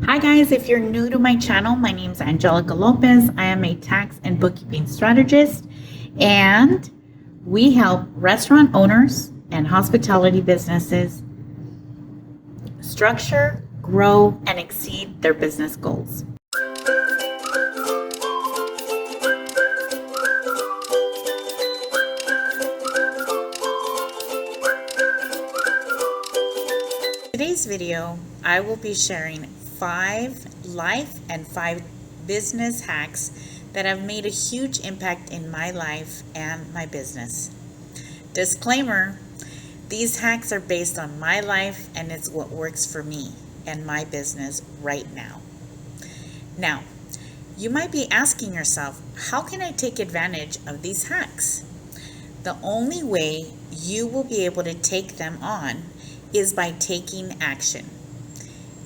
Hi guys, if you're new to my channel, my name is Angelica Lopez. I am a tax and bookkeeping strategist, and we help restaurant owners and hospitality businesses structure, grow, and exceed their business goals. In today's video, I will be sharing 5 life and 5 business hacks that have made a huge impact in my life and my business. Disclaimer, these hacks are based on my life and it's what works for me and my business right now. Now, you might be asking yourself, how can I take advantage of these hacks? The only way you will be able to take them on is by taking action.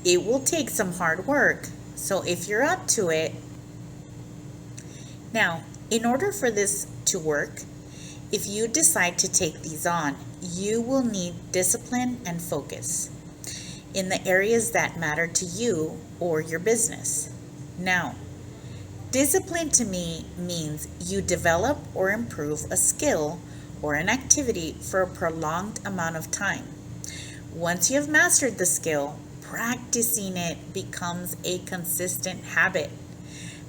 It will take some hard work, so if you're up to it. Now, in order for this to work, if you decide to take these on, you will need discipline and focus in the areas that matter to you or your business. Now, discipline to me means you develop or improve a skill or an activity for a prolonged amount of time. Once you have mastered the skill, practicing it becomes a consistent habit,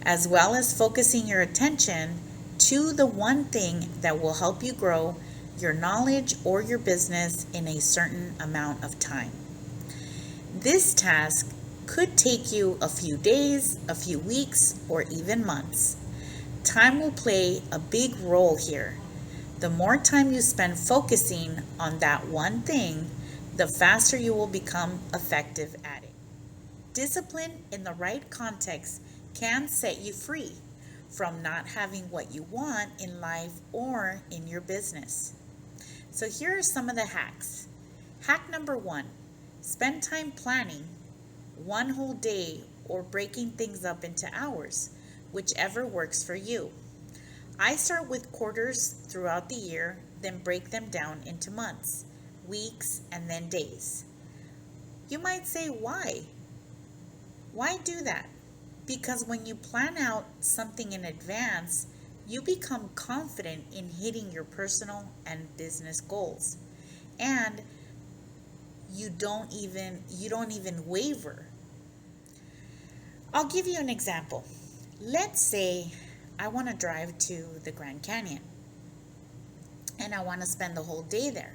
as well as focusing your attention to the one thing that will help you grow your knowledge or your business in a certain amount of time. This task could take you a few days, a few weeks, or even months. Time will play a big role here. The more time you spend focusing on that one thing, the faster you will become effective at it. Discipline in the right context can set you free from not having what you want in life or in your business. So here are some of the hacks. Hack number 1, spend time planning one whole day or breaking things up into hours, whichever works for you. I start with quarters throughout the year, then break them down into months, weeks, and then days. You might say, why? Why do that? Because when you plan out something in advance, you become confident in hitting your personal and business goals. And you don't even waver. I'll give you an example. Let's say I want to drive to the Grand Canyon and I want to spend the whole day there.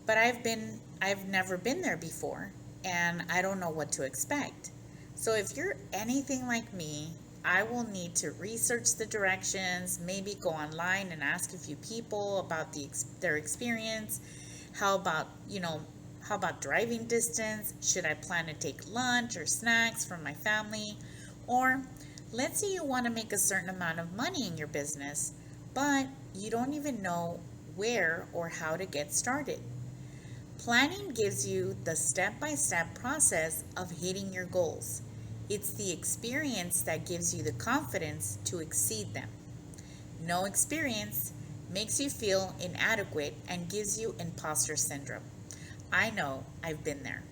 But I've never been there before and I don't know what to expect. So if you're anything like me, I will need to research the directions, maybe go online and ask a few people about their experience. How about driving distance? Should I plan to take lunch or snacks for my family? Or let's say you want to make a certain amount of money in your business, but you don't even know where or how to get started. Planning gives you the step-by-step process of hitting your goals. It's the experience that gives you the confidence to exceed them. No experience makes you feel inadequate and gives you imposter syndrome. I know, I've been there.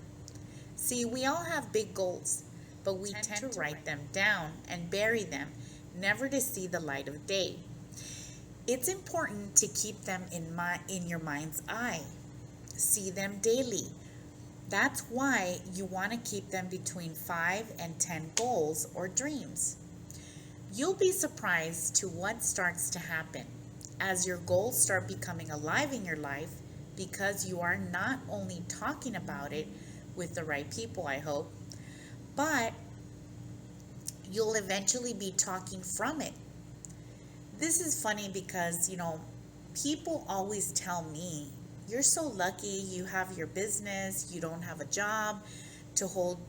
See, we all have big goals, but we tend to write them down and bury them, never to see the light of day. It's important to keep them in your mind's eye. See them daily. That's why you want to keep them between 5 and 10 goals or dreams. You'll be surprised to what starts to happen as your goals start becoming alive in your life, because you are not only talking about it with the right people, I hope, but you'll eventually be talking from it. This is funny because, people always tell me, you're so lucky you have your business, you don't have a job to hold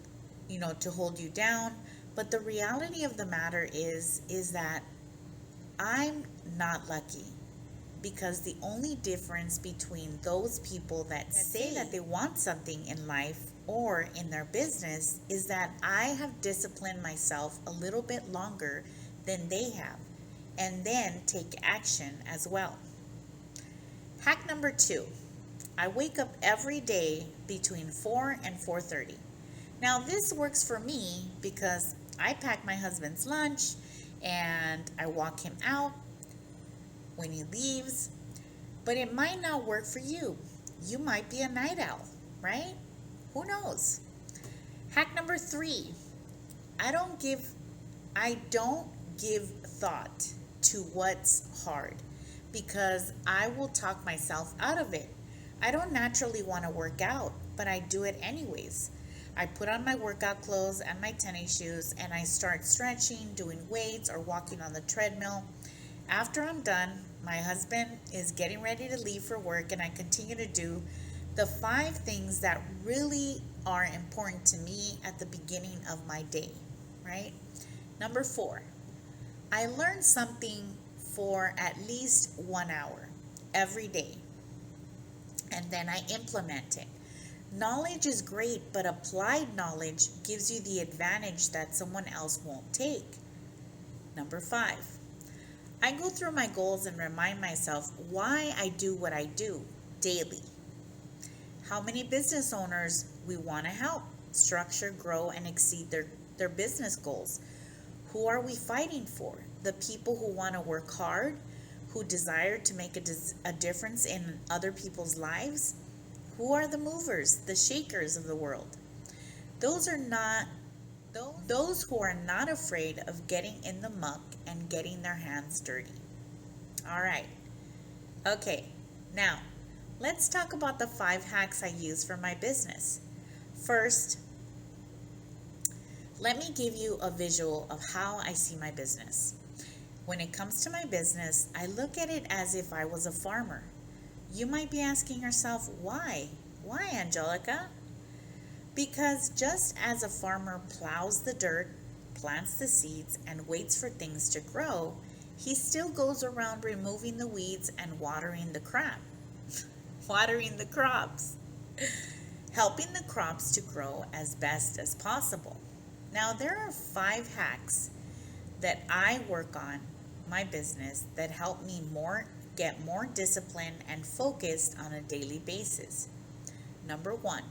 you down. But the reality of the matter is that I'm not lucky, because the only difference between those people that say that they want something in life or in their business is that I have disciplined myself a little bit longer than they have, and then take action as well. Hack number 2, I wake up every day between 4 and 4:30. Now, this works for me because I pack my husband's lunch and I walk him out when he leaves, but it might not work for you. You might be a night owl, right? Who knows? Hack number 3. I don't give thought to what's hard because I will talk myself out of it. I don't naturally want to work out, but I do it anyways. I put on my workout clothes and my tennis shoes and I start stretching, doing weights, or walking on the treadmill. After I'm done, my husband is getting ready to leave for work and I continue to do the 5 things that really are important to me at the beginning of my day, right? Number 4, I learn something for at least 1 hour every day and then I implement it. Knowledge is great, but applied knowledge gives you the advantage that someone else won't take. Number 5, I go through my goals and remind myself why I do what I do daily. How many business owners we want to help structure, grow, and exceed their business goals? Who are we fighting for? The people who want to work hard, who desire to make a difference in other people's lives? Who are the movers, the shakers of the world? Those who are not afraid of getting in the muck and getting their hands dirty. All right. Okay. Now, let's talk about the 5 hacks I use for my business. First, let me give you a visual of how I see my business. When it comes to my business, I look at it as if I was a farmer. You might be asking yourself, why? Why, Angelica? Because just as a farmer plows the dirt, plants the seeds, and waits for things to grow, he still goes around removing the weeds and watering the crops, helping the crops to grow as best as possible. Now, there are 5 hacks that I work on my business that help me get more disciplined and focused on a daily basis. Number 1,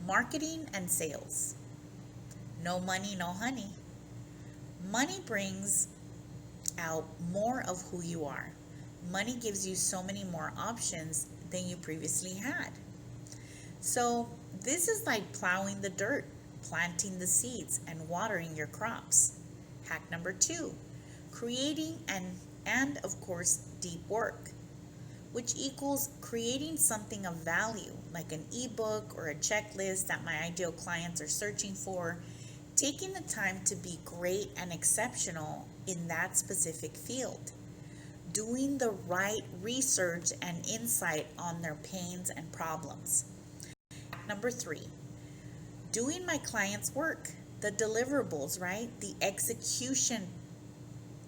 marketing and sales. No money, no honey. Money brings out more of who you are. Money gives you so many more options than you previously had. So this is like plowing the dirt, planting the seeds, and watering your crops. Hack number 2, creating and of course deep work, which equals creating something of value like an ebook or a checklist that my ideal clients are searching for, taking the time to be great and exceptional in that specific field, doing the right research and insight on their pains and problems. Number 3, doing my clients' work, the deliverables, right? The execution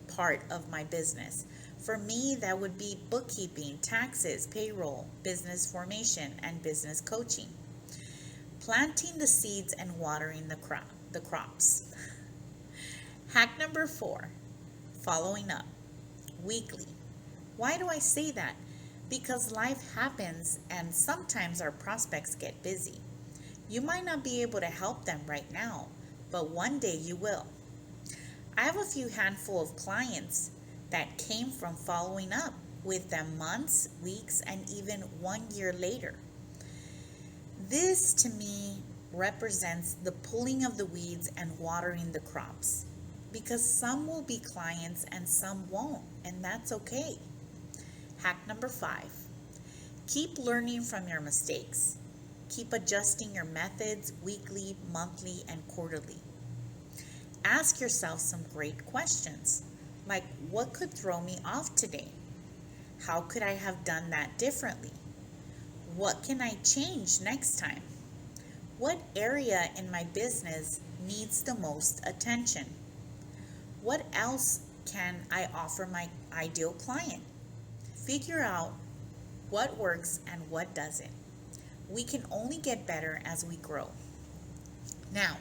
part of my business. For me, that would be bookkeeping, taxes, payroll, business formation, and business coaching. Planting the seeds and watering the crops. Hack number 4, following up weekly. Why do I say that? Because life happens and sometimes our prospects get busy. You might not be able to help them right now, but one day you will. I have a few handful of clients that came from following up with them months, weeks, and even 1 year later. This to me represents the pulling of the weeds and watering the crops, because some will be clients and some won't, and that's okay. Hack number 5, keep learning from your mistakes. Keep adjusting your methods weekly, monthly, and quarterly. Ask yourself some great questions, like what could throw me off today? How could I have done that differently? What can I change next time? What area in my business needs the most attention? What else can I offer my ideal client? Figure out what works and what doesn't. We can only get better as we grow. Now,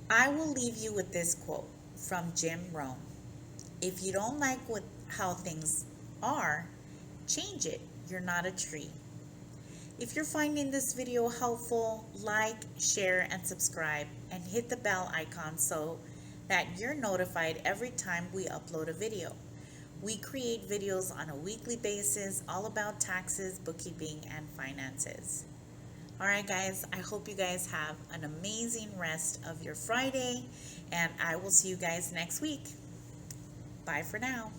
I will leave you with this quote from Jim Rohn. If you don't like how things are, change it. You're not a tree. If you're finding this video helpful, like, share, and subscribe, and hit the bell icon so that you're notified every time we upload a video. We create videos on a weekly basis all about taxes, bookkeeping, and finances. Alright guys, I hope you guys have an amazing rest of your Friday, and I will see you guys next week. Bye for now,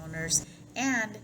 owners. And